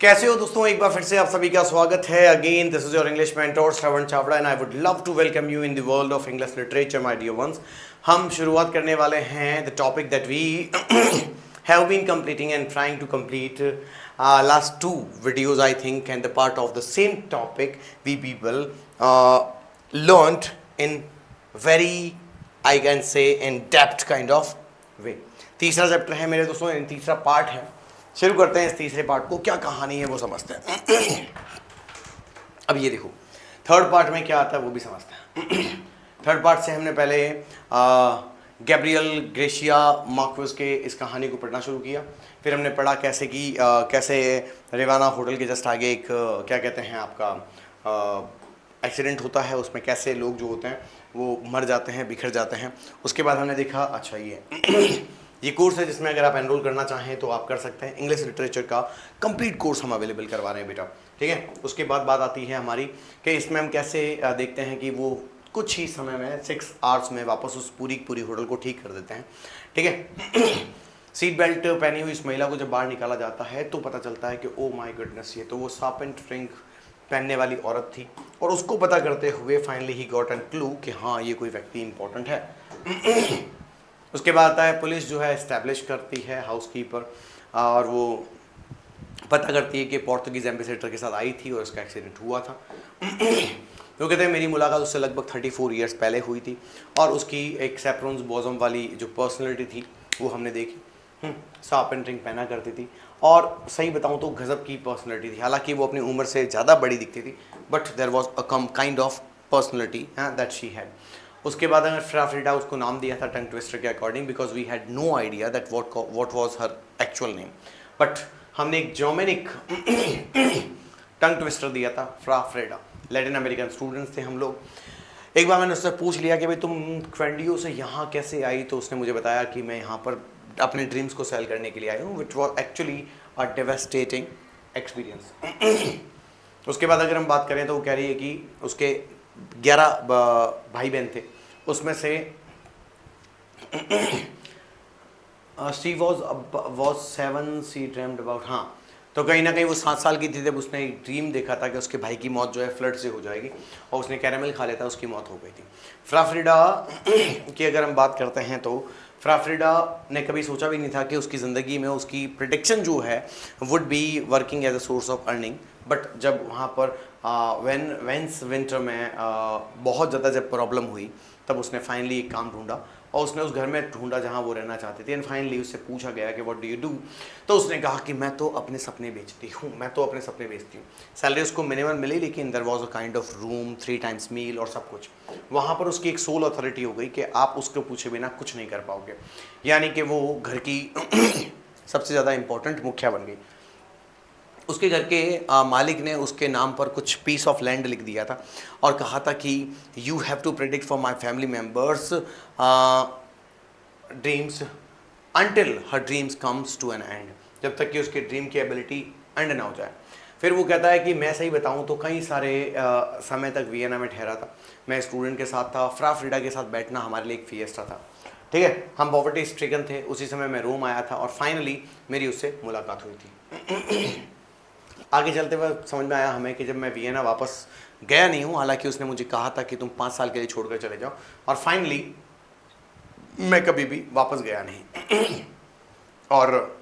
कैसे हो दोस्तों, एक बार फिर से आप सभी का स्वागत है। Again this is your English mentor Shravan Chhabra and I would love to welcome you in the world of English literature my dear ones. हम शुरुआत करने वाले हैं the topic that we have been completing and trying to complete last two videos I think, and the part of the same topic we people learned in very, I can say, in depth kind of way। तीसरा chapter है मेरे दोस्तों, तीसरा part है। शुरू करते हैं इस तीसरे पार्ट को। क्या कहानी है वो समझते हैं। अब ये देखो, थर्ड पार्ट में क्या आता है वो भी समझते हैं। थर्ड पार्ट से हमने पहले गैब्रियल ग्रेशिया मार्क्वेस के इस कहानी को पढ़ना शुरू किया। फिर हमने पढ़ा कैसे कि कैसे रेवाना होटल के जस्ट आगे एक क्या कहते हैं आपका एक्सीडेंट होता है, उसमें कैसे लोग जो होते हैं वो मर जाते हैं, बिखर जाते हैं। उसके बाद हमने देखा अच्छा ये कोर्स है जिसमें अगर आप एनरोल करना चाहें तो आप कर सकते हैं। इंग्लिश लिटरेचर का कंप्लीट कोर्स हम अवेलेबल करवा रहे हैं बेटा, ठीक है। उसके बाद बात आती है हमारी कि इसमें हम कैसे देखते हैं कि वो कुछ ही समय में 6 आवर्स में वापस उस पूरी होटल को ठीक कर देते हैं, ठीक है। सीट बेल्ट पहनी हुई इस महिला को जब बाहर निकाला जाता है तो पता चलता है कि ओ माय गुडनेस, ये तो वो सार्पेंट रिंग पहनने वाली औरत थी। और उसको पता करते हुए finally he got an clue कि हाँ ये कोई व्यक्ति इंपॉर्टेंट है। उसके बाद आता है पुलिस जो है इस्टेब्लिश करती है हाउसकीपर, और वो पता करती है कि पोर्तुगीज़ एम्बेसडर के साथ आई थी और उसका एक्सीडेंट हुआ था। वो कहते हैं मेरी मुलाकात उससे लगभग 34 ईयर्स पहले हुई थी और उसकी एक सेप्रोन्स बॉजम वाली जो पर्सनैलिटी थी वो हमने देखी। सार्पेंट रिंग पहना करती थी और सही बताऊं तो गज़ब की पर्सनैलिटी थी। हालांकि वो अपनी उम्र से ज़्यादा बड़ी दिखती थी, but there was a kind of personality that she had. उसके बाद अगर फ्राफ्रिडा उसको नाम दिया था टंग ट्विस्टर के according, because we had no idea that what was her actual name, but हमने एक जर्मनिक टंग ट्विस्टर दिया था फ्राफ्रेडा। लैटिन अमेरिकन स्टूडेंट्स थे हम लोग। एक बार मैंने उससे पूछ लिया कि भाई तुम क्वेंडियो से यहाँ कैसे आई, तो उसने मुझे बताया कि मैं यहाँ पर अपने ड्रीम्स को सेल करने के लिए आई हूँ, which was actually a devastating experience. उसके बाद अगर हम बात करें तो वो कह रही है कि उसके 11 भाई बहन थे, उसमें से she was 7, she dreamed about, हाँ तो कहीं ना कहीं वो 7 साल की थी जब उसने एक ड्रीम देखा था कि उसके भाई की मौत जो है फ्लड से हो जाएगी, और उसने कैरामल खा लेता, उसकी मौत हो गई थी। फ्राफ्रिडा की अगर हम बात करते हैं तो फ्राफ्रिडा ने कभी सोचा भी नहीं था कि उसकी ज़िंदगी में उसकी प्रेडिक्शन जो है would be working as a source of earning. But जब वहाँ पर वेंस विंटर में बहुत ज़्यादा जब प्रॉब्लम हुई तब उसने फाइनली एक काम ढूंढा और उसने उस घर में ढूंढा जहाँ वो रहना चाहती थी। एंड फाइनली उससे पूछा गया कि व्हाट डू यू डू, तो उसने कहा कि मैं तो अपने सपने बेचती हूँ, मैं तो अपने सपने बेचती हूँ। सैलरी उसको मिनिमम मिली, लेकिन there was a kind of room, 3 times meal और सब कुछ। वहाँ पर उसकी एक सोल अथॉरिटी हो गई कि आप उसको पूछे बिना कुछ नहीं कर पाओगे, यानी कि वो घर की सबसे ज़्यादा इंपॉर्टेंट मुखिया बन गई। उसके घर के मालिक ने उसके नाम पर कुछ पीस ऑफ लैंड लिख दिया था और कहा था कि you have to predict for my family members dreams until her dreams comes to an end, जब तक कि उसके ड्रीम की एबिलिटी एंड ना हो जाए। फिर वो कहता है कि मैं सही बताऊं तो कई सारे समय तक वियना में ठहरा था। मैं स्टूडेंट के साथ था, फ्राफ्रिडा के साथ बैठना हमारे लिए एक फिएस्टा था, ठीक है। हम पॉवर्टी स्ट्रिकन थे। उसी समय मैं रोम आया था और फाइनली मेरी उससे मुलाकात हुई थी। आगे चलते हुए समझ में आया हमें कि जब मैं वियना वापस गया नहीं हूँ, हालांकि उसने मुझे कहा था कि तुम 5 साल के लिए छोड़कर चले जाओ, और फाइनली मैं कभी भी वापस गया नहीं। और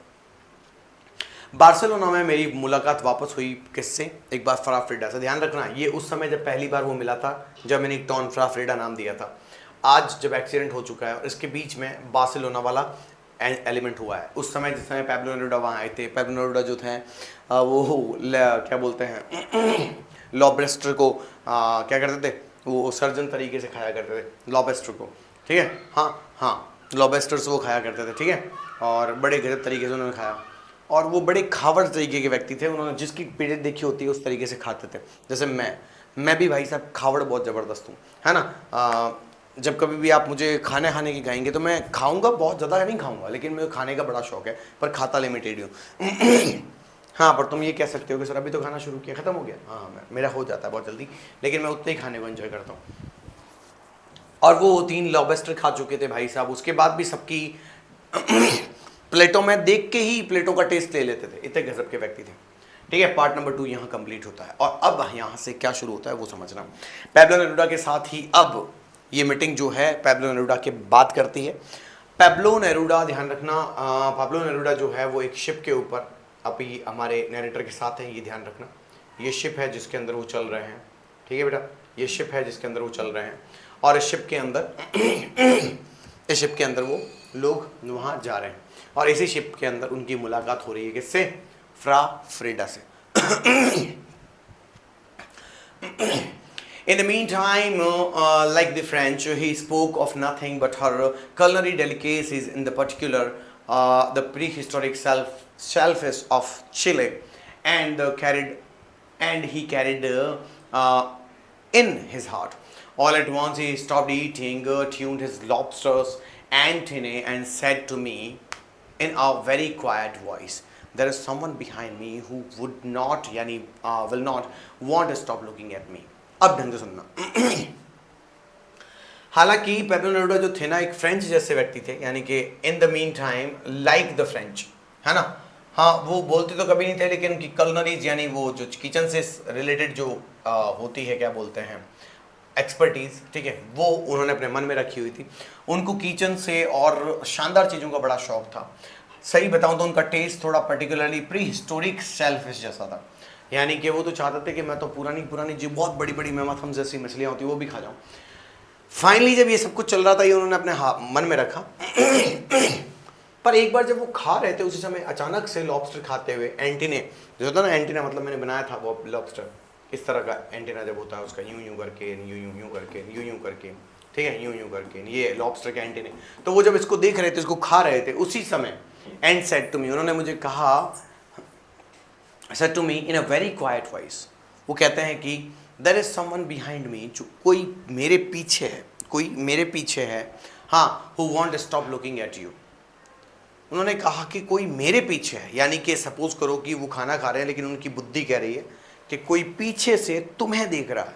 बार्सिलोना में मेरी मुलाकात वापस हुई किससे, एक बार फ्राफ्रिडा से। ध्यान रखना ये उस समय जब पहली बार वो मिला था जब मैंने एक टॉन फ्राफ्रिडा नाम दिया था। आज जब एक्सीडेंट हो चुका है और इसके बीच में बार्सिलोना वाला एलिमेंट हुआ है। उस समय जिस समय पैब्लो नेरुडा वहाँ आए थे, पैब्लो नेरुडा जो थे वो क्या बोलते हैं लॉबस्टर को क्या करते थे, वो सर्जन तरीके से खाया करते थे लॉबस्टर को, ठीक है। हाँ लॉबस्टर्स वो खाया करते थे, ठीक है, और बड़े गजब तरीके से उन्होंने खाया। और वो बड़े खावर तरीके के व्यक्ति थे, उन्होंने जिसकी पीरियड देखी होती है उस तरीके से खाते थे। जैसे मैं भी भाई साहब खावड़ बहुत ज़बरदस्त हूँ, है ना। जब कभी भी आप मुझे खाने की कहेंगे तो मैं खाऊंगा, बहुत ज़्यादा नहीं खाऊंगा, लेकिन मुझे खाने का बड़ा शौक है, पर खाता लिमिटेड हूँ। हाँ, पर तुम ये कह सकते हो कि सर अभी तो खाना शुरू किया, ख़त्म हो गया। हाँ, मेरा हो जाता है बहुत जल्दी, लेकिन मैं उतने ही खाने को एंजॉय करता हूँ। और वो 3 लॉबस्टर खा चुके थे भाई साहब। उसके बाद भी सबकी प्लेटों में देख के ही प्लेटों का टेस्ट ले लेते थे, इतने गजब के व्यक्ति थे। ठीक है, पार्ट नंबर 2 यहाँ कंप्लीट होता है। और अब यहाँ से क्या शुरू होता है वो समझना। पैब्लो नेरूदा के साथ ही अब ये मीटिंग जो है पैब्लो नेरूदा की बात करती है। पैब्लो नेरूदा, ध्यान रखना, पैब्लो नेरूदा जो है वो एक शिप के ऊपर, अभी हमारे नरेटर के साथ है, ये ध्यान रखना, ये शिप है जिसके अंदर वो चल रहे हैं, ठीक है बेटा, ये शिप है जिसके अंदर वो चल रहे हैं, और इस शिप के अंदर वो लोग वहाँ जा रहे हैं, और इसी शिप के अंदर उनकी मुलाकात हो रही है किससे? फ्रा फ्रेडा से। In the meantime, like the French, he spoke of nothing but her culinary delicacies, in the particular the prehistoric shellfish of Chile, and he carried in his heart. All at once he stopped eating, tuned his lobster's antennae, and said to me in a very quiet voice, "There is someone behind me who would not, will not want to stop looking at me." अब ढंग से सुनना। हालांकि Pablo Neruda जो थे ना, एक French जैसे व्यक्ति थे, यानी कि in the mean time like the French, है ना। हाँ, वो बोलते तो कभी नहीं थे, लेकिन उनकी कलनरीज यानी वो जो किचन से रिलेटेड जो होती है, क्या बोलते हैं, एक्सपर्टीज़, ठीक है, वो उन्होंने अपने मन में रखी हुई थी। उनको किचन से और शानदार चीज़ों का बड़ा शौक था। सही बताऊं तो उनका टेस्ट थोड़ा पर्टिकुलरली प्री हिस्टोरिक शेलफिश जैसा था, यानी कि वो तो चाहते थे कि मैं तो पुरानी जो बहुत बड़ी बड़ी मैमाथम्स जैसी मछलियाँ होती वो भी खा जाऊँ। फाइनली जब ये सब कुछ चल रहा था, ये उन्होंने अपने मन में रखा। पर एक बार जब वो खा रहे थे, उसी समय अचानक से लॉबस्टर खाते हुए एंटीने, जो होता है ना, एंटीना मतलब मैंने बनाया था वो लॉबस्टर, इस तरह का एंटीना जब होता है उसका, यूं करके, यूं करके, ठीक है, यूं करके, ये लॉबस्टर के एंटीने। तो वो जब इसको देख रहे थे, इसको खा रहे थे, उसी समय एंड सेड टू मी, उन्होंने मुझे कहा, said to me in a very quiet voice, वो कहते हैं कि there is someone behind me, जो कोई मेरे पीछे है, हाँ, who won't stop looking at you। उन्होंने कहा कि कोई मेरे पीछे है, यानी कि सपोज करो कि वो खाना खा रहे हैं, लेकिन उनकी बुद्धि कह रही है कि कोई पीछे से तुम्हें देख रहा है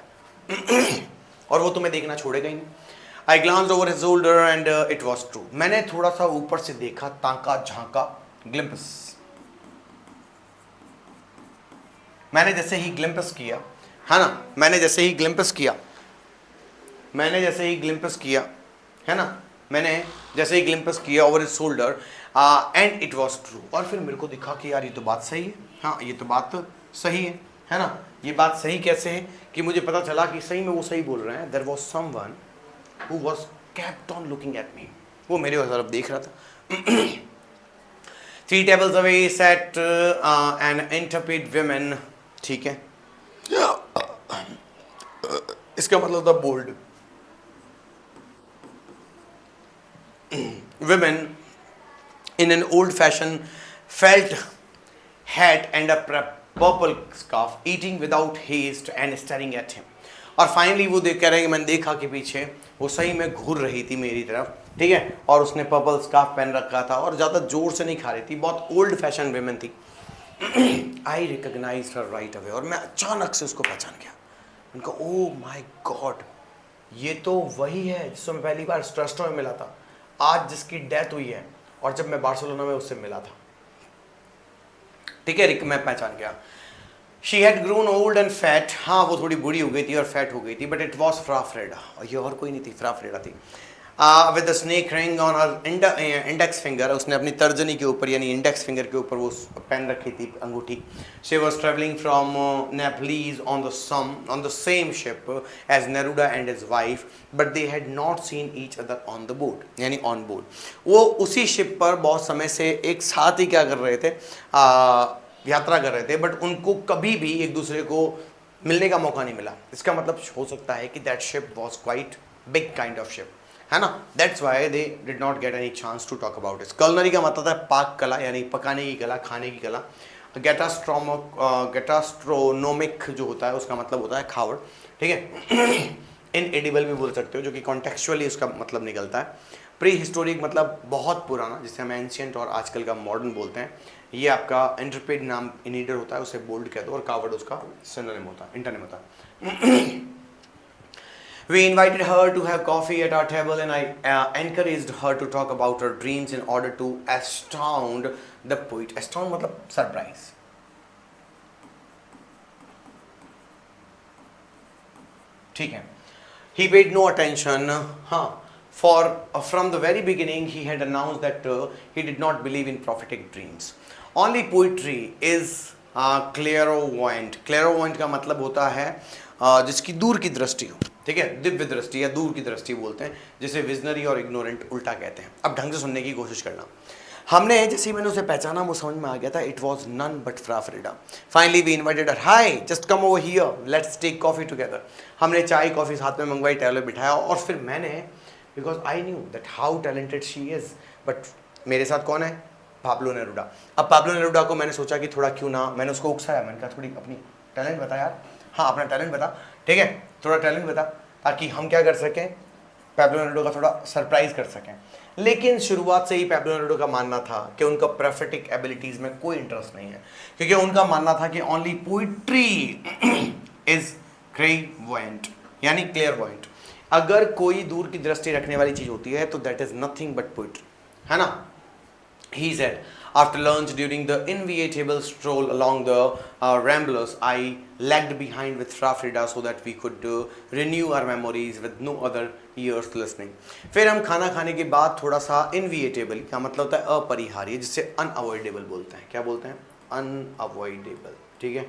और वो तुम्हें देखना छोड़ेगा ही नहीं। I glanced over his shoulder and it was true। मैंने थोड़ा सा ऊपर से देखा, ताका झांका, ग्लिम्पस, मैंने जैसे ही ग्लिम्पस किया, है ना, मैंने जैसे ही ग्लिम्पस किया, है ना, मैंने जैसे ही ग्लिम्पस किया over his shoulder, and it was true. और फिर मेरे को दिखा कि यार ये तो बात सही है, हाँ ये तो बात सही है ना। ये बात सही कैसे है कि मुझे पता चला कि सही में वो सही बोल रहे हैं। There was someone who was kept on looking at me, वो मेरे तरफ देख रहा था। 3 tables away sat an intrepid woman, ठीक है, इसका मतलब था bold women in an old-fashioned felt hat and a purple scarf, eating without haste and staring at him। और फाइनली वो देख कह रहे हैं कि मैंने देखा कि पीछे वो सही में घूर रही थी मेरी तरफ, ठीक है, और उसने पर्पल स्कार्फ पहन रखा था और ज़्यादा जोर से नहीं खा रही थी, बहुत ओल्ड फैशन वेमेन थी। I recognise her right away, और मैं अचानक से उसको पहचान गया। उनका ओ माई गॉड, ये तो वही है जिससे मैं पहली बार स्ट्रेस्टो में मिला था, आज जिसकी डेथ हुई है, और जब मैं बार्सिलोना में उससे मिला था, ठीक है, मैं पहचान गया। She had grown old and fat, हाँ वो थोड़ी बूढ़ी हो गई थी और फैट हो गई थी, but it was Fra Freda, और ये और कोई नहीं थी, फ्रा फ्रेडा थी। With the snake ring on her index finger, उसने अपनी तर्जनी के ऊपर यानी इंडेक्स फिंगर के ऊपर वो पहन रखी थी अंगूठी। She was travelling from Naples on the same ship as Neruda and his wife, but they had not seen each other on the boat, यानी ऑन बोर्ड। वो उसी शिप पर बहुत समय से एक साथ ही क्या कर रहे थे, यात्रा कर रहे थे, बट उनको कभी भी एक दूसरे को मिलने का मौका नहीं मिला। इसका मतलब हो सकता है कि that ship was quite big kind of ship, है ना। That's why they did not get any chance to talk about it. Culinary का मतलब है पाक कला, यानी पकाने की कला, खाने की कला। गेटास्ट्रोनोमिक जो होता है उसका मतलब होता है खावड़, ठीक है। इन एडिबल भी बोल सकते हो, जो कि कॉन्टेक्चुअली उसका मतलब निकलता है। प्री हिस्टोरिक मतलब बहुत पुराना, जिसे हम एंशियंट और आजकल का मॉडर्न बोलते हैं। ये आपका इंटरप्रेट नाम इनिडर होता है, उसे बोल्ड कहते हो, और कावर्ड उसका सिनोनिम होता है, इंटरनिम होता है। We invited her to have coffee at our table, and I encouraged her to talk about her dreams in order to astound the poet. Astound मतलब surprise, ठीक है. He paid no attention. हाँ, for from the very beginning he had announced that he did not believe in prophetic dreams. Only poetry is clairvoyant. Clairvoyant का मतलब होता है जिसकी दूर की दृष्टि हो, ठीक है, दिव्य दृष्टि या दूर की दृष्टि बोलते हैं, जिसे विजनरी और इग्नोरेंट उल्टा कहते हैं. अब ढंग से सुनने की कोशिश करना. हमने जैसे ही मैंने उसे पहचाना वो समझ में आ गया था. It was none but Frau Frieda. Finally we invited her. Hi, just come over here, let's take coffee together. हमने चाय कॉफी साथ में मंगवाई, टेबल पे बिठाया और फिर मैंने, because I knew that how talented she is, but मेरे साथ कौन है, पाब्लो नेरुडा. अब पाब्लो नेरुडा को मैंने सोचा कि थोड़ा क्यों ना, मैंने उसको उकसाया, मैंने कहा थोड़ी अपनी टैलेंट बता यार. हाँ, अपना टैलेंट बता, ठीक है, थोड़ा टैलेंट बता, ताकि हम क्या कर सकें, पैब्लो नेरुडा का थोड़ा सरप्राइज कर सकें. लेकिन शुरुआत से ही पैब्लो नेरुडा का मानना था कि उनका प्रोफेटिक एबिलिटीज में कोई इंटरेस्ट नहीं है, क्योंकि उनका मानना था कि ओनली पोइट्री इज क्लेयरवॉयंट, यानी क्लियरवॉयंट. अगर कोई दूर की दृष्टि रखने वाली चीज होती है तो that is nothing but poetry, है ना. He said, after lunch during the inevitable stroll along the ramblers, I lagged behind with Fra Frida so that we could renew our memories with no other ears listening. फिर हम खाना खाने के बाद थोड़ा सा inevitable का मतलब होता है अपरिहार्य, जिससे unavoidable बोलते हैं. क्या बोलते हैं, unavoidable, ठीक है,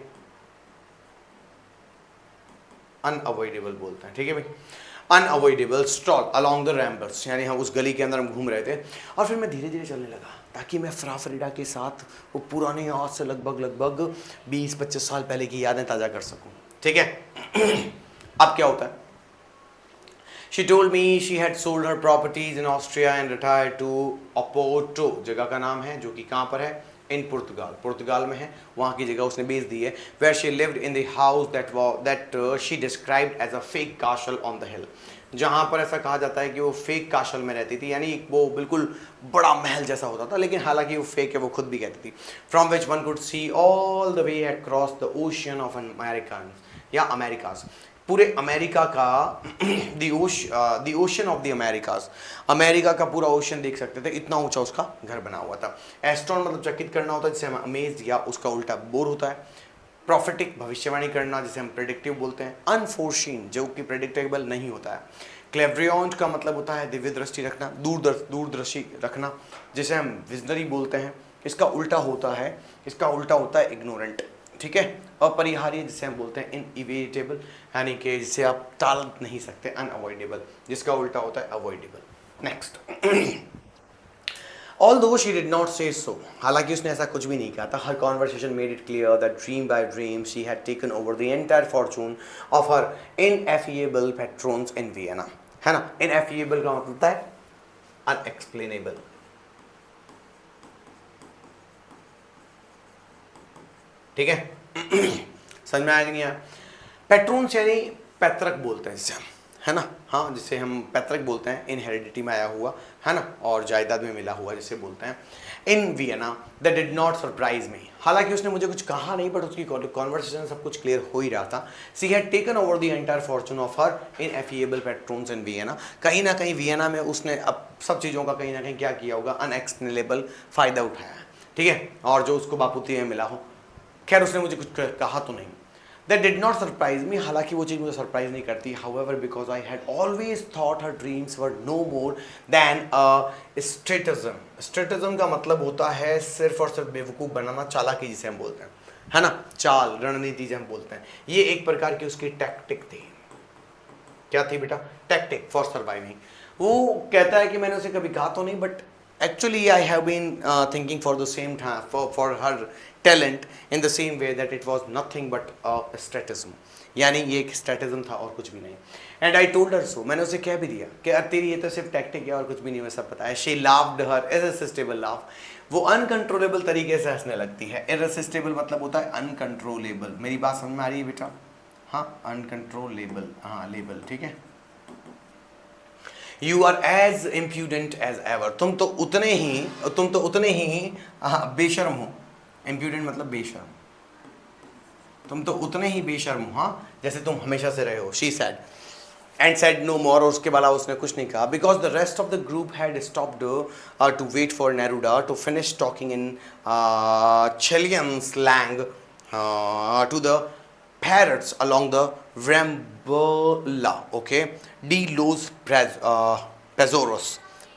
unavoidable बोलते हैं, ठीक है भाई. अनअवॉइडेबल स्ट्रॉल अलॉन्ग द रैम्बर्स, यानी हम उस गली के अंदर हम घूम रहे थे और फिर मैं धीरे धीरे चलने लगा ताकि मैं फ्रा फ्रीडा के साथ वो पुराने आज से लगभग 20-25 साल पहले की यादें ताज़ा कर सकूं, ठीक है. अब क्या होता है, she told me she had sold her properties in Austria and retired to Oporto, जगह का नाम है जो कि कहाँ पर है, इन पुर्तगाल में है, वहाँ की जगह उसने बेच दी है. Where she lived in the house that she described as a fake castle on the hill, जहाँ पर ऐसा कहा जाता है कि वो फेक काशल में रहती थी, यानी वो बिल्कुल बड़ा महल जैसा होता था, लेकिन हालांकि वो फेक है, वो खुद भी कहती थी. From which one could see all the way across the ocean of American, या अमेरिकाज, पूरे अमेरिका का the ocean of the Americas, America का पूरा ओशन देख सकते थे, इतना ऊंचा उसका घर बना हुआ था. एस्ट्रॉन मतलब चकित करना होता है, जिसे हम अमेज्ड या उसका उल्टा बोर होता है. प्रॉफिटिक भविष्यवाणी करना, जिसे हम प्रेडिक्टिव बोलते हैं. अनफोर्शीन, जो कि प्रेडिक्टेबल नहीं होता है. क्लेवरियंट का मतलब होता है दिव्य दृष्टि रखना, दूरदर्शी रखना, जिसे हम विजनरी बोलते हैं. इसका उल्टा होता है इग्नोरेंट, ठीक है. अपरिहार्य, जिसे हम बोलते हैं इनइविटेबल, यानी कि जिसे आप टाल नहीं सकते. अनअवॉइडेबल, जिसका उल्टा होता है avoidable. Next, Although she did not say so, हालांकि उसने ऐसा कुछ भी नहीं कहा था. Her conversation made it clear that dream by dream she had taken over the entire fortune of her ineffable patrons in Vienna, है ना. Ineffable का मतलब होता है unexplainable, ठीक है. समझ में आया कि नहीं आया. पेट्रोन्स यानी पैतृक बोलते हैं जिसे हम, है ना. हाँ, जिसे हम पैतृक बोलते हैं, इन हेरिडिटी में आया हुआ, है ना, और जायदाद में मिला हुआ जिसे बोलते हैं. In Vienna that did not surprise me, हालांकि उसने मुझे कुछ कहा नहीं, बट उसकी कॉन्वर्सेशन सब कुछ क्लियर हो ही रहा था. She had taken over the entire fortune of her ineffable patrons in Vienna, कहीं ना कहीं वियना में उसने अब सब चीज़ों का कहीं ना कहीं क्या किया होगा, अनएक्सप्लेनेबल फ़ायदा उठाया, ठीक है. और जो उसको बापूती में मिला हो, खैर उसने मुझे कुछ कहा तो नहीं. That did not surprise me, हालांकि वो चीज़ मुझे सरप्राइज नहीं करती. However, because I had always thought her dreams were no more than a strategism. Strategism का मतलब होता है सिर्फ और सिर्फ बेवकूफ़ बनाना, चालाकी जिसे हम बोलते हैं, है ना, चाल, रणनीति जिसे हम बोलते हैं. ये एक प्रकार की उसकी टैक्टिक थी. क्या थी बेटा, टैक्टिक फॉर सर्वाइविंग. वो कहता है कि मैंने उसे कभी कहा तो नहीं, but actually I have been thinking for the same time for her talent in the same way that it was nothing but a strategism, यानी ये एक स्ट्रेटेजिज्म था और कुछ भी नहीं. एंड आई टोल्ड हर सो, मैंने उसे कह भी दिया कि तेरी ये तो सिर्फ टैक्टिक है और कुछ भी नहीं, मैं सब पता है. She laughed her irresistible laugh, वो अनकंट्रोलेबल तरीके से हंसने लगती है. इररेसिस्टिबल मतलब होता है अनकंट्रोलेबल. मेरी बात समझ में आ रही है बेटा, हाँ, अनकंट्रोलेबल, हाँ, लेबल, ठीक है. You are as impudent as ever, तुम तो उतने ही बेशर्म हो. इम्प्यूडेंट मतलब बेशर्म, तुम तो उतने ही बेशर्म हो, हाँ, जैसे तुम हमेशा से रहे हो. She said and said no more, और उसके बाद उसने कुछ नहीं कहा. Because the rest of the group had stopped to wait for Neruda to finish talking in Chilean slang to the parrots along the Rambla, okay, de los Pezorros,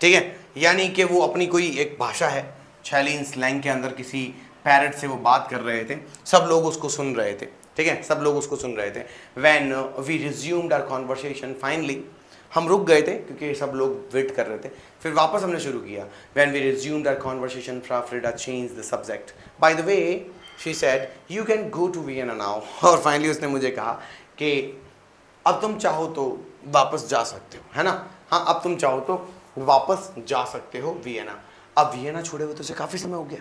ठीक है, यानी कि वो अपनी कोई एक भाषा है, छैलीन स्लैंग के अंदर किसी पैरट से वो बात कर रहे थे, सब लोग उसको सुन रहे थे, ठीक है, सब लोग उसको सुन रहे थे. When we resumed our conversation, finally, हम रुक गए थे क्योंकि सब लोग वेट कर रहे थे, फिर वापस हमने शुरू किया. When we resumed our conversation, Frida changed the subject. By the way, she said, you can go to Vienna now. और फाइनली उसने मुझे कहा कि अब तुम चाहो तो वापस जा सकते हो, है ना, हाँ अब तुम चाहो तो वापस जा सकते हो वियना. अब वियना छोड़े हुए तो उसे काफ़ी समय हो गया,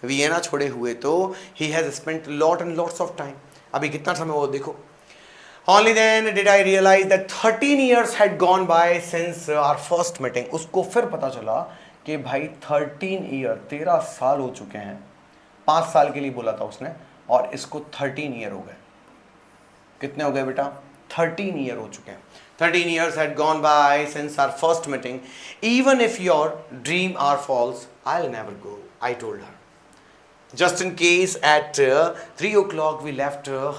वियना छोड़े हुए तो he has spent lot and lots of time. अभी कितना समय हुआ देखो. Only then did I realize that 13 years had gone by since our first meeting. उसको फिर पता चला कि भाई 13 साल हो चुके हैं. 5 साल के लिए बोला था उसने और इसको 13 ईयर हो गए. कितने हो गए बेटा? 13 ईयर हो चुके हैं. 13 years had gone by since our first meeting. Even if your dream are false, I'll never go, I told her. Just in case at 3 o'clock we left her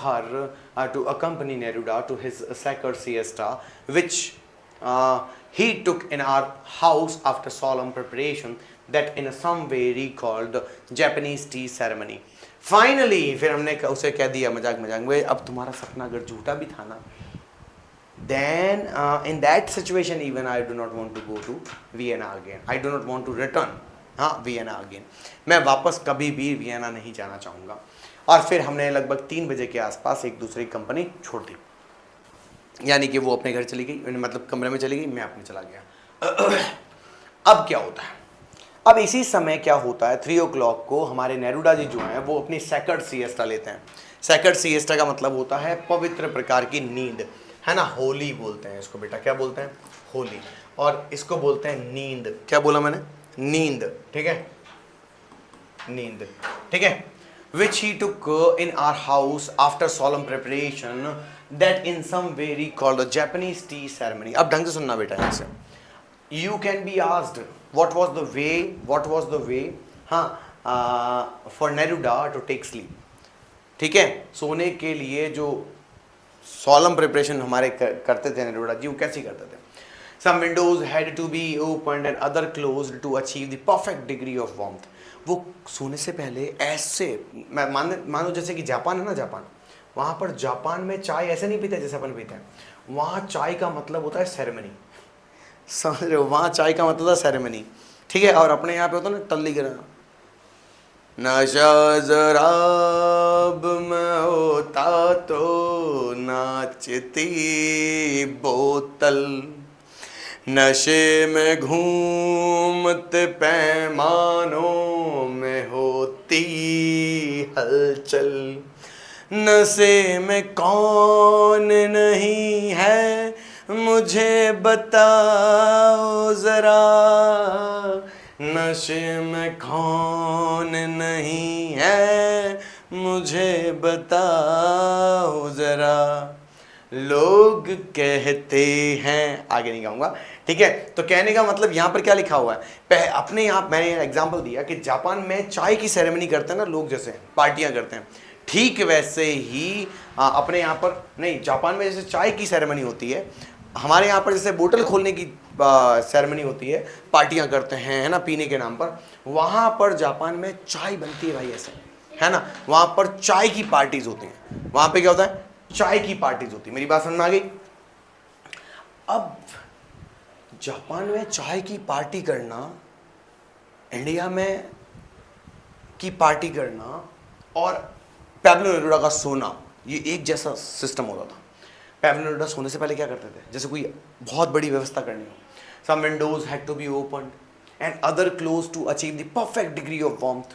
to accompany Neruda to his sacred siesta, which he took in our house after solemn preparation that in some way recalled the Japanese tea ceremony. Finally, फिर हमने उसे कह दिया मजाक में, अब तुम्हारा सपना अगर झूठा भी था ना, then in that situation even I do not want to go to Vienna again. I do not want to return Vienna again. मैं वापस कभी भी वियना नहीं जाना चाहूँगा. और फिर हमने लगभग 3 बजे के आसपास एक दूसरी कंपनी छोड़ दी, यानी कि वो अपने घर चली गई, मतलब कमरे में चली गई, मैं अपने चला गया. अब क्या होता है, अब इसी समय क्या होता है, 3 o'clock को हमारे नेरुडा जी जो हैं वो अपनी सैकर्ड सिएस्टा लेते हैं. सैकर्ड सिएस्टा का मतलब होता है पवित्र प्रकार की नींद, है ना, होली बोलते हैं इसको बेटा. क्या बोलते हैं? होली. और इसको बोलते हैं नींद. क्या बोला मैंने? नींद. ठीक है, नींद. ठीक है. which he took in our house after solemn preparation that in some way recalled the Japanese tea ceremony. अब ढंग से सुनना बेटा यहाँ से. You can be asked what was the way for Neruda to take sleep. ठीक है, सोने के लिए जो solemn preparation हमारे करते थे नेरुडा जी, वो कैसे करते थे? Some windows had to be opened and other closed to achieve the perfect degree of warmth. वो सोने से पहले ऐसे, मानो जैसे कि जापान है ना, जापान, वहाँ पर जापान में चाय ऐसे नहीं पीते जैसे अपन पीते हैं. वहाँ चाय का मतलब होता है सेरेमनी. समझ रहे हो? वहाँ चाय का मतलब होता है सेरेमनी. ठीक है. और अपने यहाँ पे होता है ना टल्ली गिराना. नशा जराब में होता तो नाचती बोतल, नशे में घूमते पैमानों में होती हलचल. नशे में कौन नहीं है मुझे बताओ जरा, नशे में कौन नहीं है मुझे बताओ जरा, लोग कहते हैं. आगे नहीं गाऊंगा. ठीक है. तो कहने का मतलब यहाँ पर क्या लिखा हुआ है, अपने यहाँ मैंने एग्जांपल दिया कि जापान में चाय की सेरेमनी करते हैं ना लोग, जैसे पार्टियां करते हैं, ठीक वैसे ही अपने यहाँ पर नहीं, जापान में जैसे चाय की सेरेमनी होती है, हमारे यहाँ पर जैसे बोतल खोलने की सेरेमनी होती है, पार्टियां करते हैं, है ना, पीने के नाम पर. वहाँ पर जापान में चाय बनती है भाई, ऐसे, है ना, वहाँ पर चाय की पार्टीज होती हैं. वहाँ पे क्या होता है? चाय की पार्टीज होती. मेरी बात समझ में आ गई? अब जापान में चाय की पार्टी करना, इंडिया में की पार्टी करना और पैब्लो नेरुडा का सोना, ये एक जैसा सिस्टम होता था. पैब्लो नेरुडा सोने से पहले क्या करते थे, जैसे कोई बहुत बड़ी व्यवस्था करनी हो, some windows had to be opened and other close to achieve the perfect degree of warmth.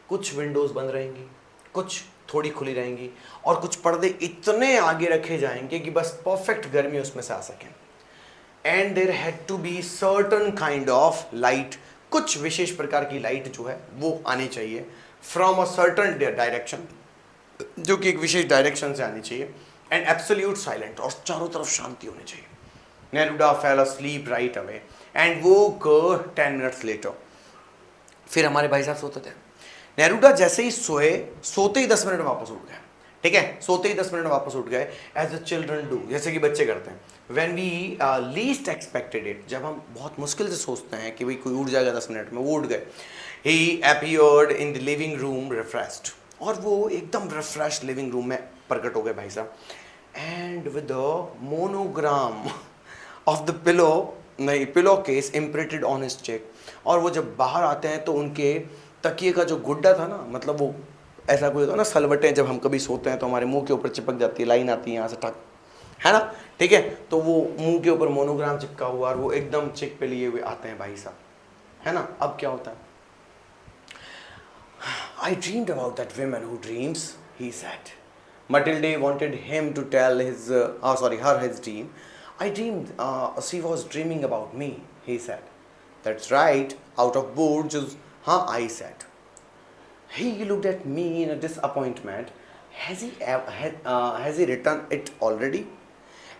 कुछ विंडोज बंद रहेंगी, कुछ थोड़ी खुली रहेंगी, और कुछ पर्दे इतने आगे रखे जाएंगे कि बस परफेक्ट गर्मी उसमें से आ सके. And there had to be certain kind of light, कुछ विशेष प्रकार की लाइट जो है वो आनी चाहिए फ्रॉम अ सर्टन डायरेक्शन, जो कि एक विशेष डायरेक्शन से आनी चाहिए. एंड एब्सोल्यूट साइलेंट, और चारों तरफ शांति होनी चाहिए. Neruda fail asleep right away and woke 10 minutes later. फिर हमारे भाई साहब सोते थे. नेरुडा जैसे ही सोते ही 10 मिनट में वापस उठ गए. ठीक है, सोते ही 10 मिनट वापस उठ गए, एज अ चिल्ड्रन डू, जैसे कि बच्चे करते हैं। When we least expected it, जब हम बहुत मुश्किल से सोचते हैं कि भाई कोई उठ जाएगा 10 मिनट में, वो उठ गए। He appeared in the living room refreshed, और वो एकदम रिफ्रेश लिविंग रूम में प्रकट हो गए भाई साहब, and with a monogram of the pillow, नहीं, pillow case imprinted on his cheek. और वो जब बाहर आते हैं तो उनके तकिए का जो गुड्डा था ना, मतलब वो ऐसा कोई होता है ना, सलवटें जब हम कभी सोते हैं तो हमारे मुंह के ऊपर चिपक जाती है, लाइन आती है यहाँ से टक, है ना, ठीक है, तो वो मुंह के ऊपर मोनोग्राम चिपका हुआ और वो एकदम चिक पे लिए हुए आते हैं भाई साहब, है ना। अब क्या होता है, आई dreamed about that women who dreams, he said. Matilde wanted him to tell her his dream. I dreamed she was dreaming about me, he said. That's right, out of bored, I said. He looked at me in a disappointment. Has he written it already?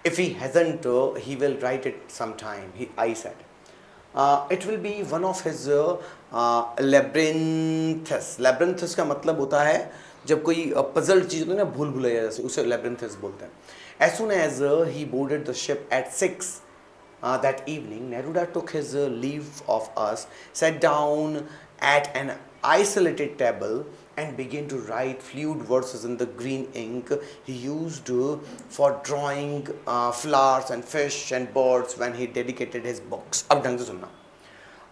If he hasn't, he will write it sometime, I said. It will be one of his labyrinths. Labyrinths का मतलब होता है जब कोई puzzle चीज होती है ना, भूल भुलैया जैसे, उसे labyrinths बोलते हैं. As soon as he boarded the ship at 6 that evening, Neruda took his leave of us, sat down at an isolated table and began to write fluid verses in the green ink he used for drawing flowers and fish and birds when he dedicated his books. अब ढंग से सुनना.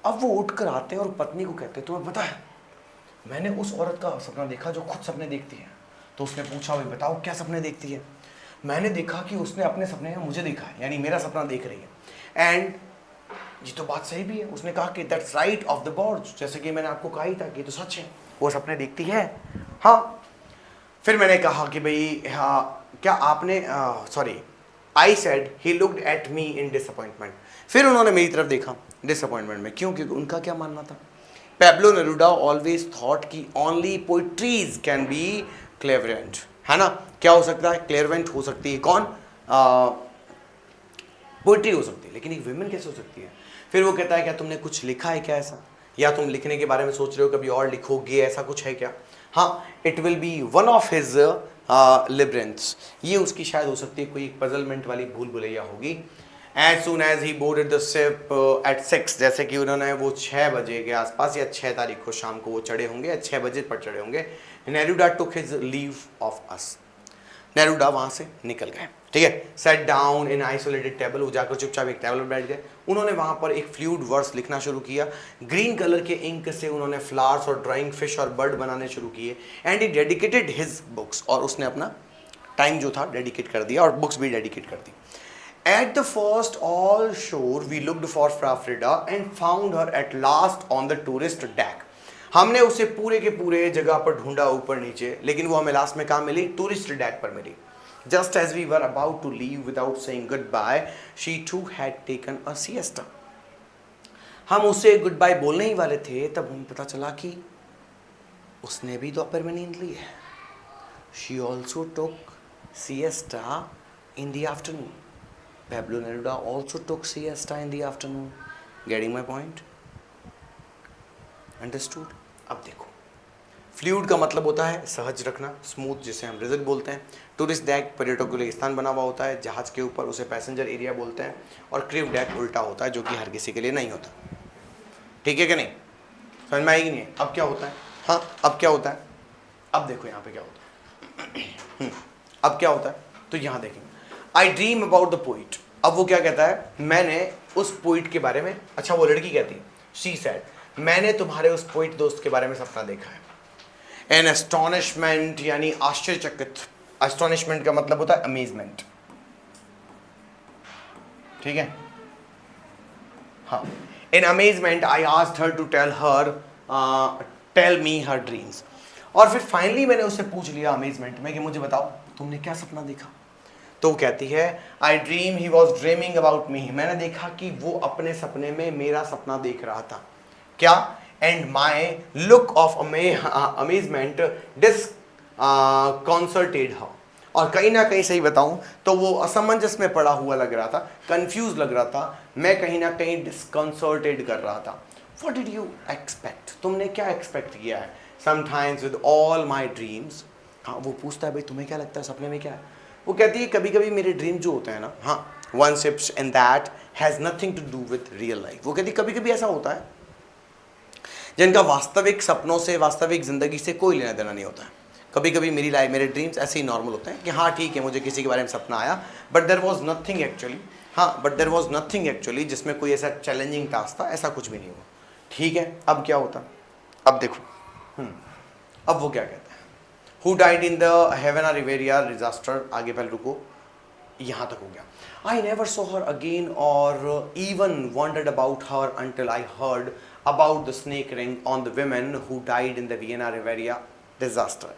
अब वो उठ कर आते हैं और पत्नी को कहते हैं, तुम्हें पता है मैंने उस औरत का सपना देखा जो खुद सपने देखती है. तो उसने पूछा, भाई बताओ क्या सपने देखती है. मैंने देखा कि उसने अपने सपने में मुझे देखा है, यानी मेरा सपना देख रही है. एंड ये तो बात सही भी है. उसने कहा कि that's right of the birds, जैसे कि मैंने आपको कहा ही था कि तो सच है, वो सपने देखती है. हाँ. फिर मैंने कहा कि भाई हाँ, क्या आपने sorry, I said he looked at me in disappointment. फिर उन्होंने मेरी तरफ देखा डिसअपॉइंटमेंट में. क्यों? क्योंकि उनका क्या मानना था, पैब्लो नेरुडा ऑलवेज थॉट कि ओनली पोइट्रीज कैन बी क्लेवरेंट, है ना. क्या हो सकता है? क्लेवरेंट हो सकती है. कौन? पोइट्री हो सकती है, लेकिन एक विमेन कैसे हो सकती है? फिर वो कहता है, क्या तुमने कुछ लिखा है क्या ऐसा, या तुम लिखने के बारे में सोच रहे हो कभी और लिखोगे, ऐसा कुछ है क्या? हाँ, it will be one of his labyrinths. ये उसकी शायद हो सकती है कोई पजलमेंट वाली भूल भुलैया होगी. As soon as he boarded the ship at 6, जैसे कि उन्होंने वो 6 बजे के आसपास या 6 तारीख को शाम को वो चढ़े होंगे या 6 बजे पर चढ़े होंगे, Neruda took his leave of us. Neruda वहाँ से निकल गए. ठीक है. Set down in isolated table, वो जाकर चुपचाप एक टेबल पर बैठ गए. उन्होंने वहाँ पर एक फ्लूइड वर्स लिखना शुरू किया. ग्रीन कलर के इंक से उन्होंने फ्लावर्स और ड्राइंग फिश और बर्ड बनाने शुरू किए. And he dedicated his books, और उसने अपना टाइम जो था डेडिकेट कर दिया और बुक्स भी डेडिकेट कर दी. At the first all shore we looked for Frida and found her at last on the tourist deck. हमने उसे पूरे के पूरे जगह पर ढूंढा ऊपर नीचे, लेकिन वो हमें लास्ट में कहाँ मिली? टूरिस्ट डेक पर मिली. Just as we were about to leave without saying goodbye, she too had taken a siesta. हम उसे गुड बाय बोलने ही वाले थे, तब हमें पता चला कि उसने भी दोपहर में नींद ली है. She also took siesta in the afternoon. Pablo Neruda also took siesta in the afternoon. Getting my point? Understood? अब देखो, फ्लूइड का मतलब होता है सहज रखना, स्मूथ, जिसे हम रिजिड बोलते हैं. टूरिस्ट डेक पर्यटकों के लिए स्थान बना हुआ होता है जहाज के ऊपर, उसे पैसेंजर एरिया बोलते हैं. और क्रिव डेक उल्टा होता है, जो कि हर किसी के लिए नहीं होता. ठीक है कि नहीं? समझ में आएगी नहीं? अब क्या होता है? हाँ, अब क्या होता है? अब देखो यहाँ पे क्या होता है. अब क्या होता है तो यहाँ देखेंगे. आई ड्रीम अबाउट द पोइट. अब वो क्या कहता है? मैंने उस पोइट के बारे में, अच्छा वो लड़की कहती है, शी सेड, मैंने तुम्हारे उस पोइट दोस्त के बारे में सपना देखा है. एन एस्टोनिशमेंट, यानी आश्चर्यचकित. एस्टोनिशमेंट का मतलब होता है अमेजमेंट. ठीक है. हाँ, in amazement I asked her to tell me her dreams. और फिर फाइनली मैंने उससे पूछ लिया अमेजमेंट में कि मुझे बताओ तुमने क्या सपना देखा. तो वो कहती है, आई dream he was dreaming about me. मैंने देखा कि वो अपने सपने में मेरा सपना देख रहा था. क्या? And my look of amazement disconcerted her. और कहीं ना कहीं सही बताऊं तो वो असमंजस में पड़ा हुआ लग रहा था, कंफ्यूज लग रहा था. मैं कहीं ना कहीं डिसकॉन्सर्टेड कर रहा था. What did you expect? तुमने क्या एक्सपेक्ट किया है? Sometimes with all my dreams हाँ, वो पूछता है भाई तुम्हें क्या लगता है सपने में क्या है? वो कहती है कभी कभी मेरे ड्रीम जो होते हैं ना, हाँ, one ships in that has nothing to do with real life. वो कहती है कभी कभी ऐसा होता है जिनका वास्तविक सपनों से, वास्तविक ज़िंदगी से कोई लेना देना नहीं होता है। कभी कभी मेरी लाइफ, मेरे ड्रीम्स ऐसे ही नॉर्मल होते हैं कि हाँ ठीक है मुझे किसी के बारे में सपना आया, but there was nothing actually, हाँ but there was nothing actually जिसमें कोई ऐसा चैलेंजिंग टास्क था, ऐसा कुछ भी नहीं हुआ। ठीक है, अब क्या होता? अब देखो, अब वो क्या कहता है, who died in the Havana Riviera disaster, आगे पहले रुको, यहाँ तक हो गया। I never saw her again और even wondered about her until I heard about the snake ring on the women who died in the Vienna Riviera disaster.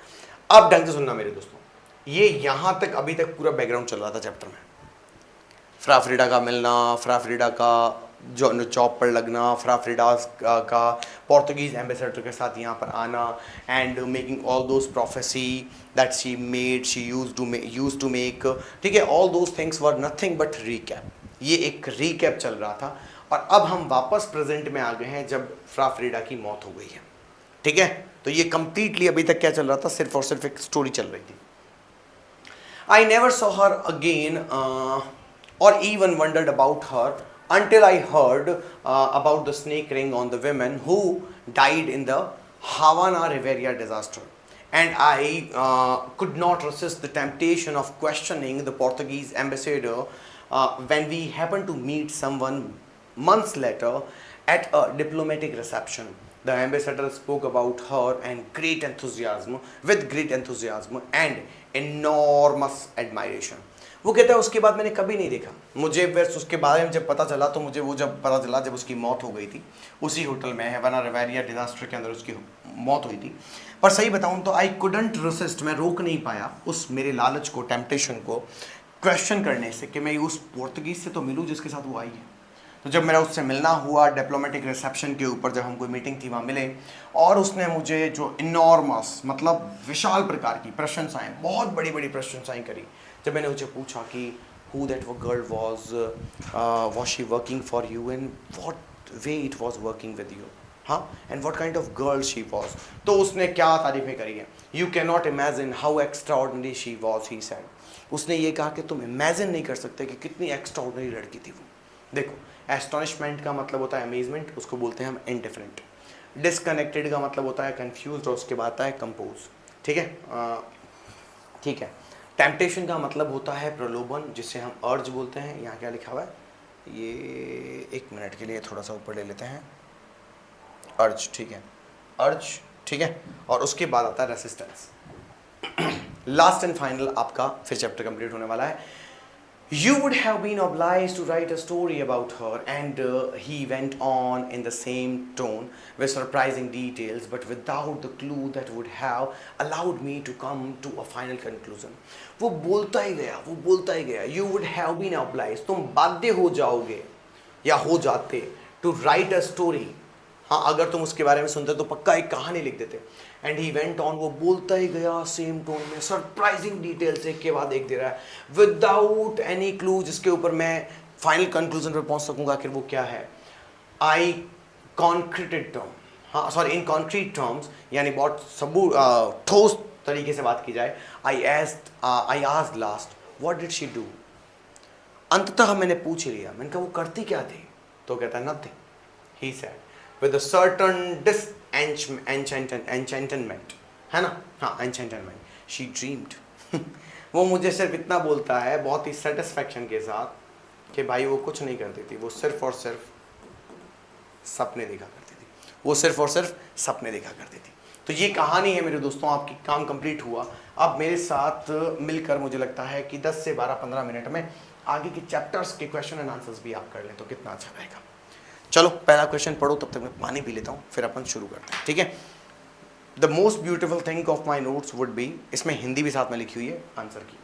अब ढंग से सुनना मेरे दोस्तों, ये यहाँ तक अभी तक पूरा बैकग्राउंड चल रहा था चैप्टर में। फ्रा फ्रीडा का मिलना, फ्रा फ्रीडा का जो जॉब पर लगना, फ्रा फ्रीडा का पोर्तुगीज़ एम्बेसडर के साथ यहाँ पर आना, and making all those prophecy that she made, she used to make, ठीक है, all those things were nothing but recap. ये एक रीकैप चल रहा था और अब हम वापस प्रेजेंट में आ गए हैं जब फ्रा फ्रीडा की मौत हो गई है। ठीक है, तो ये कंप्लीटली अभी तक क्या चल रहा था, सिर्फ और सिर्फ एक स्टोरी चल रही थी। आई नेवर सॉ हर अगेन और even wondered about her until I heard about the snake ring on the women who died in the Havana Riviera disaster. And I could not resist the temptation of questioning the Portuguese ambassador when we happened to meet someone months later at a diplomatic reception. The ambassador spoke about her and with great enthusiasm and enormous admiration. वो कहता है उसके बाद मैंने कभी नहीं देखा, मुझे बस उसके बारे में जब पता चला तो मुझे वो जब पता चला जब उसकी मौत हो गई थी उसी होटल में, हेवेना रिवेरिया डिजास्टर के अंदर उसकी मौत हुई थी। पर सही बताऊं तो आई कुडंट रेसिस्ट, मैं रोक नहीं पाया उस मेरे लालच को, टेम्पटेशन को क्वेश्चन करने से कि मैं उस पोर्तुगीज से तो मिलूँ जिसके साथ वो आई है। तो जब मेरा उससे मिलना हुआ डिप्लोमेटिक रिसेप्शन के ऊपर, जब हम कोई मीटिंग थी वहाँ मिले, और उसने मुझे जो इनॉर्मस मतलब विशाल प्रकार की प्रशंसाएं, बहुत बड़ी बड़ी प्रशंसाएं करी। जब मैंने उसे पूछा कि who that girl was she working for you and what way it was working with you, हाँ, and what kind of girl she was, तो उसने क्या तारीफें करी हैं। You cannot imagine how extraordinary she was, he said. उसने ये कहा कि तुम इमेजिन नहीं कर सकते कि कितनी एक्स्ट्राऑर्डिनरी लड़की थी वो। देखो, एस्टोनिशमेंट का मतलब होता है अमेजमेंट, उसको बोलते हैं हम इंडिफरेंट। डिसकनेक्टेड का मतलब होता है कंफ्यूज, और उसके बाद आता है कंपोज। ठीक है, ठीक है। टेम्पटेशन का मतलब होता है प्रलोभन, जिसे हम अर्ज बोलते हैं। यहाँ क्या लिखा हुआ है, ये एक मिनट के लिए थोड़ा सा ऊपर ले लेते हैं, अर्ज, ठीक है, अर्ज, ठीक है। और उसके बाद आता है रेसिस्टेंस। लास्ट एंड फाइनल आपका फिर चैप्टर कंप्लीट होने वाला है। You would have been obliged to write a story about her, and he went on in the same tone with surprising details, but without the clue that would have allowed me to come to a final conclusion. वो बोलता ही गया, वो बोलता ही गया। You would have been obliged, तुम बाध्य हो जाओगे या हो जाते, to write a story, हाँ, अगर तुम उसके बारे में सुनते तो पक्का एक कहानी लिख देते। एंड ही वेंट ऑन, वो बोलता ही गया सेम टोन में, सरप्राइजिंग डिटेल्स एक के बाद एक दे रहा है, विदाउट एनी क्लू, जिसके ऊपर मैं फाइनल कंक्लूजन पे पहुंच सकूंगा आखिर वो क्या है। आई कॉन्क्रीटेड टर्म, हाँ सॉरी, इन कॉन्क्रीट टर्म्स, यानी बहुत ठोस तरीके से बात की जाए। I asked last what did she do, अंततः मैंने पूछ लिया, मैंने कहा वो करती क्या थी, तो कहता है nothing, he said with a certain disenchantment, है ना, हाँ, enchantment, she dreamed. वो मुझे सिर्फ इतना बोलता है बहुत ही सेटिस्फैक्शन के साथ कि भाई वो कुछ नहीं करती थी, वो सिर्फ और सिर्फ सपने देखा करती थी, वो सिर्फ और सिर्फ सपने देखा करती थी। तो ये कहानी है मेरे दोस्तों, आपकी काम कंप्लीट हुआ। अब मेरे साथ मिलकर मुझे लगता है कि 10 से 12-15 मिनट में आगे के चैप्टर्स के क्वेश्चन एंड आंसर्स भी आप कर लें तो कितना अच्छा रहेगा। चलो पहला क्वेश्चन पढ़ो, तब तक मैं पानी पी लेता हूँ, फिर अपन शुरू करते हैं, ठीक है। The most beautiful thing of my notes would be, इसमें हिंदी भी साथ में लिखी हुई है आंसर की।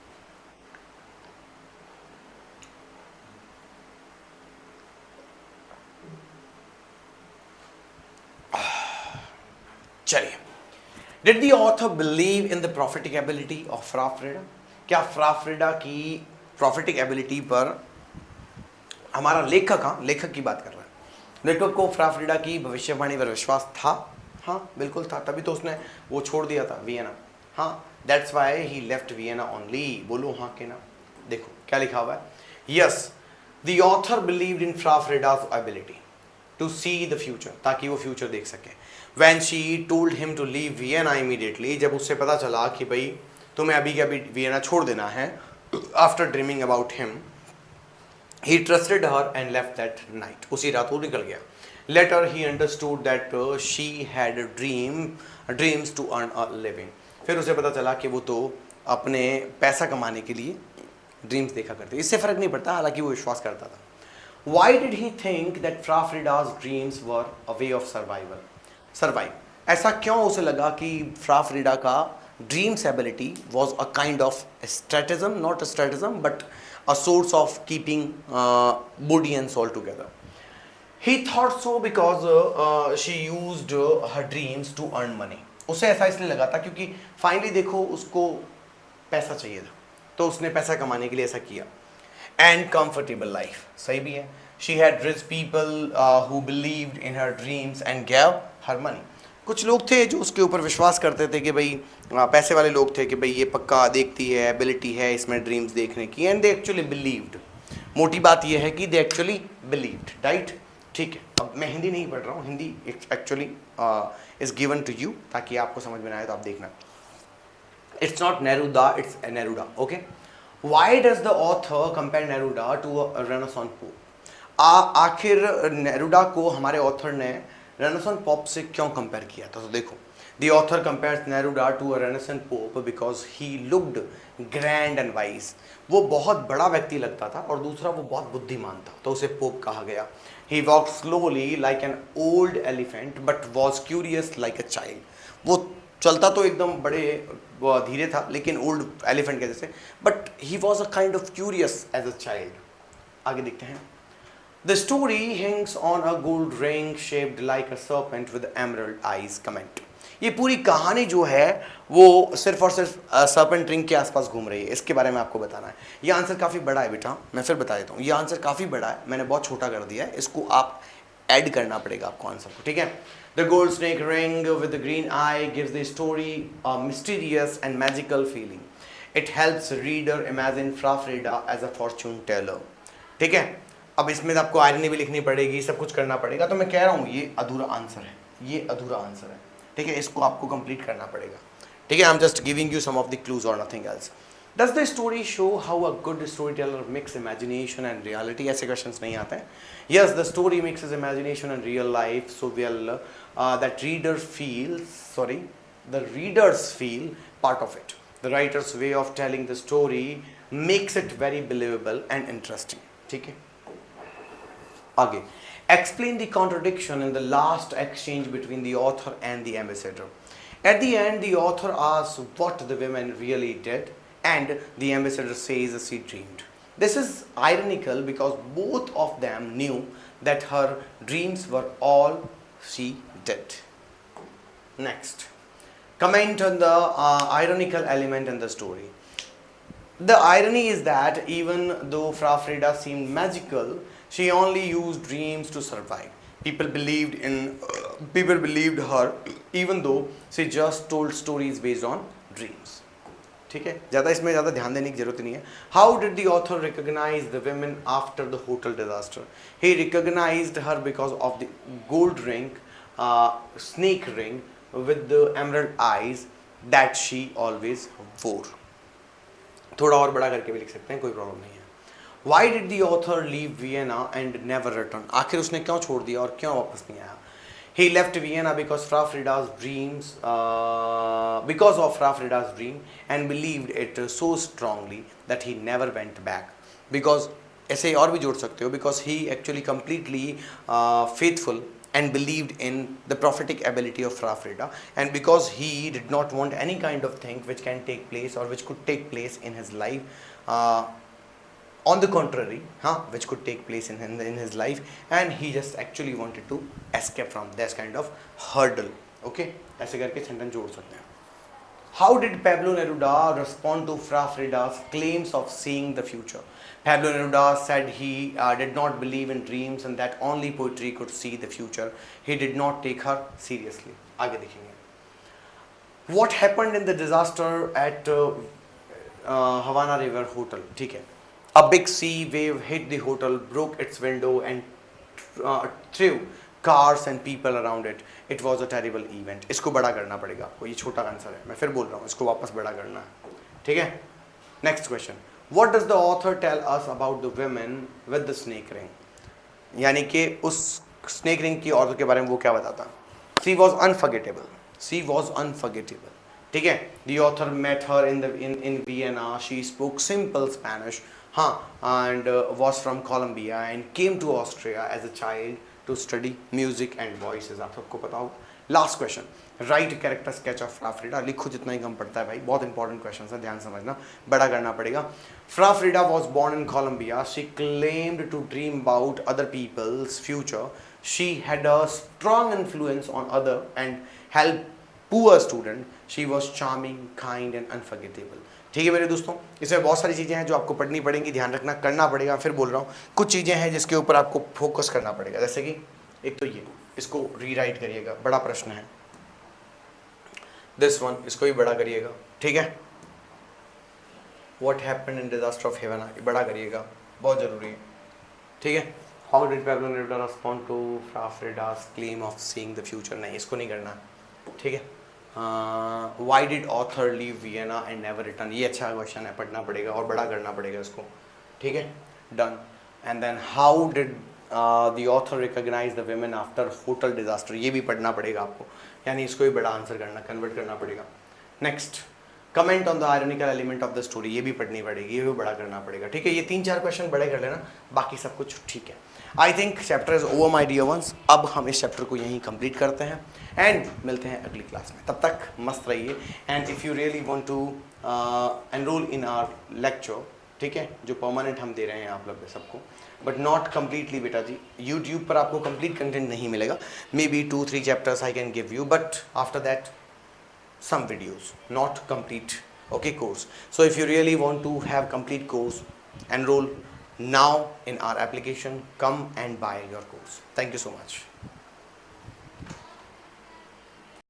चलिए, did the author believe in the prophetic ability of Frau Frieda, क्या फ्रा फ्रीडा की प्रॉफिटिक एबिलिटी पर हमारा लेखक, हाँ लेखक की बात कर रहा है, लेखक को फ्रा फ्रीडा की भविष्यवाणी पर विश्वास था? हाँ बिल्कुल था, तभी तो उसने वो छोड़ दिया था वियना। हाँ, that's why he left Vienna only. बोलो हाँ के ना। देखो क्या लिखा हुआ है, yes the author believed in Frau Frieda's ability to see the future, ताकि वो फ्यूचर देख सके। When she told him to leave Vienna immediately, जब उससे पता चला कि भाई तुम्हें अभी के अभी वियना छोड़ देना है, after dreaming about him, he trusted her and left that night, उसी रात वो निकल गया। Later he understood that she had a dreams to earn a living, फिर उसे पता चला कि वो तो अपने पैसा कमाने के लिए ड्रीम्स देखा करते, इससे फर्क नहीं पड़ता, हालांकि वो विश्वास करता था। Why did he think that Fra Frida's dreams were a way of survive? ऐसा क्यों उसे लगा कि फ्रा फ्रीडा का dreams ability was a kind of strategism, not a strategism but a source of keeping body and soul together. He thought so because she used her dreams to earn money. उसे ऐसा इसलिए लगा था क्योंकि finally देखो उसको पैसा चाहिए था, तो उसने पैसा कमाने के लिए ऐसा किया। एंड कंफर्टेबल लाइफ, सही भी है। She had rich people who believed in her dreams and gave her money. कुछ लोग थे जो उसके ऊपर विश्वास करते थे कि भाई पैसे वाले लोग थे कि भाई ये पक्का देखती है, एबिलिटी है इसमें ड्रीम्स देखने की, एंड दे एक्चुअली बिलीव्ड। मोटी बात ये है कि दे एक्चुअली बिलीव्ड, राइट। ठीक है, अब मैं हिंदी नहीं पढ़ रहा हूँ, Hindi actually is given to you, ताकि आपको समझ में आए तो आप देखना। It's not Neruda, it's Neruda, okay. Why does the author compare Neruda to a Renaissance pope? आखिर नेरुडा को हमारे ऑथर ने रेनेसांस पोप से क्यों कंपेयर किया था? तो देखो, the author compares Neruda to a Renaissance pope because he looked grand and wise. वो बहुत बड़ा व्यक्ति लगता था और दूसरा वो बहुत बुद्धिमान था, तो उसे पोप कहा गया। He walk slowly like an old elephant but was curious like a child. वो चलता तो एकदम बड़े धीरे था, लेकिन ओल्ड एलिफेंट के जैसे, but he was a kind of curious as a child. आगे देखते हैं। The story hangs on a gold ring shaped like a serpent with emerald eyes. Comment. ये पूरी कहानी जो है वो सिर्फ और सिर्फ सर्पेंट रिंग के आसपास घूम रही है, इसके बारे में आपको बताना है। ये आंसर काफ़ी बड़ा है बेटा, मैं फिर बता देता हूँ। ये आंसर काफ़ी बड़ा है, मैंने बहुत छोटा कर दिया है, इसको आप ऐड करना पड़ेगा आपको आंसर को, ठीक है। The gold snake ring with the green eye gives the story a mysterious and magical feeling. It helps reader imagine Frau Frieda as a fortune teller, ठीक है। अब इसमें आपको आयरनी भी लिखनी पड़ेगी, सब कुछ करना पड़ेगा, तो मैं कह रहा हूँ ये अधूरा आंसर है, ये अधूरा आंसर है, ठीक है। इसको आपको कंप्लीट करना पड़ेगा, ठीक है। I am just giving you some of the clues और nothing else. Does the story show how a good story teller mix imagination and reality? ऐसे क्वेश्चन नहीं आते हैं। Yes, the story mixes imagination and real life so well that the readers feel part of it. The writer's way of telling the story makes it very believable and interesting, ठीक है। आगे, explain the contradiction in the last exchange between the author and the ambassador. At the end, the author asks what the women really did, and the ambassador says she dreamed. This is ironical because both of them knew that her dreams were all she did. Next, comment on the ironical element in the story. The irony is that even though Fra Frida seemed magical, she only used dreams to survive. People believed her even though she just told stories based on dreams. ठीक है, ज़्यादा इसमें ज़्यादा ध्यान देने की जरूरत नहीं है। How did the author recognize the women after the hotel disaster? He recognized her because of the gold ring, snake ring with the emerald eyes that she always wore. थोड़ा और बड़ा करके भी लिख सकते हैं, कोई प्रॉब्लम नहीं है। Why did the author leave Vienna and never return? आखिर उसने क्यों छोड़ दिया और क्यों वापस नहीं आया? He left Vienna because of Fra Frida's dream and believed it so strongly that he never went back. Because ऐसे और भी जोड़ सकते हो, because he actually completely faithful and believed in the prophetic ability of Fra Frida, and because he did not want any kind of thing which can take place or which could take place in his life, on the contrary, which could take place in his life, and he just actually wanted to escape from this kind of hurdle. Okay, ऐसे करके sentence जोड़ सकते हैं। How did Pablo Neruda respond to Fra Frida's claims of seeing the future? Pablo Neruda said he did not believe in dreams and that only poetry could see the future. He did not take her seriously. आगे देखेंगे। What happened in the disaster at Havana River Hotel? ठीक है. A big sea wave hit the hotel, broke its window and threw cars and people around it. It was a terrible event. इसको बड़ा करना पड़ेगा आपको. ये छोटा answer है. मैं फिर बोल रहा हूँ. इसको वापस बड़ा करना है. ठीक है. Next question. What does the author tell us about the women with the snake ring? यानी कि उस snake ring की औरत के बारे में वो क्या बताता? She was unforgettable. She was unforgettable. ठीक है. The author met her in Vienna. She spoke simple Spanish. हाँ, and was from Colombia and came to Austria as a child to study music and voices. आप सबको पता होगा. Last question. Write a character sketch of Fra Frida. लिखो जितना ही कम पड़ता है भाई. बहुत इंपॉर्टेंट क्वेश्चन है, ध्यान समझना. बड़ा करना पड़ेगा. Fra Frida was born in Colombia. She claimed to dream about other people's future. She had a strong influence on other and helped poor student. She was charming, kind and unforgettable. ठीक है मेरे दोस्तों, इसमें बहुत सारी चीज़ें हैं जो आपको पढ़नी पड़ेंगी, ध्यान रखना, करना पड़ेगा. फिर बोल रहा हूँ कुछ चीज़ें हैं जिसके ऊपर आपको फोकस करना पड़ेगा. जैसे कि एक तो ये, इसको रीराइट करिएगा, बड़ा प्रश्न है. दिस वन, इसको भी बड़ा करिएगा. ठीक है. What happened in disaster of heaven, बड़ा करिएगा, बहुत ज़रूरी है. ठीक है. How did Pablo Neruda respond to फ्रा Frida's claim of seeing the future, नहीं इसको नहीं करना. ठीक है. Why did author leave Vienna and never return, ये अच्छा क्वेश्चन है, पढ़ना पड़ेगा और बड़ा करना पड़ेगा इसको. ठीक है. Done. And then how did the author recognise the women after hotel disaster, ये भी पढ़ना पड़ेगा आपको, यानी इसको भी बड़ा आंसर करना, कन्वर्ट करना पड़ेगा. Next, comment on the ironical element of the story, ये भी पढ़नी पड़ेगी, ये भी बड़ा करना पड़ेगा. ठीक है. ये 3-4 क्वेश्चन बड़े कर लेना, बाकी सब कुछ ठीक है. I think chapter is over my dear ones. अब हम इस चैप्टर को यहीं कंप्लीट करते हैं एंड मिलते हैं अगली क्लास में. तब तक मस्त रहिए. And if you really want to enrol in our lecture, ठीक है, जो परमानेंट हम दे रहे हैं आप लोग सबको, बट नॉट कम्प्लीटली बेटा जी. यूट्यूब पर आपको कंप्लीट कंटेंट नहीं मिलेगा. May be 2-3 chapters I can give you, but after that some videos, not complete, okay, course. So if you really want to have complete course, enroll now in our application, come and buy your course. Thank you so much.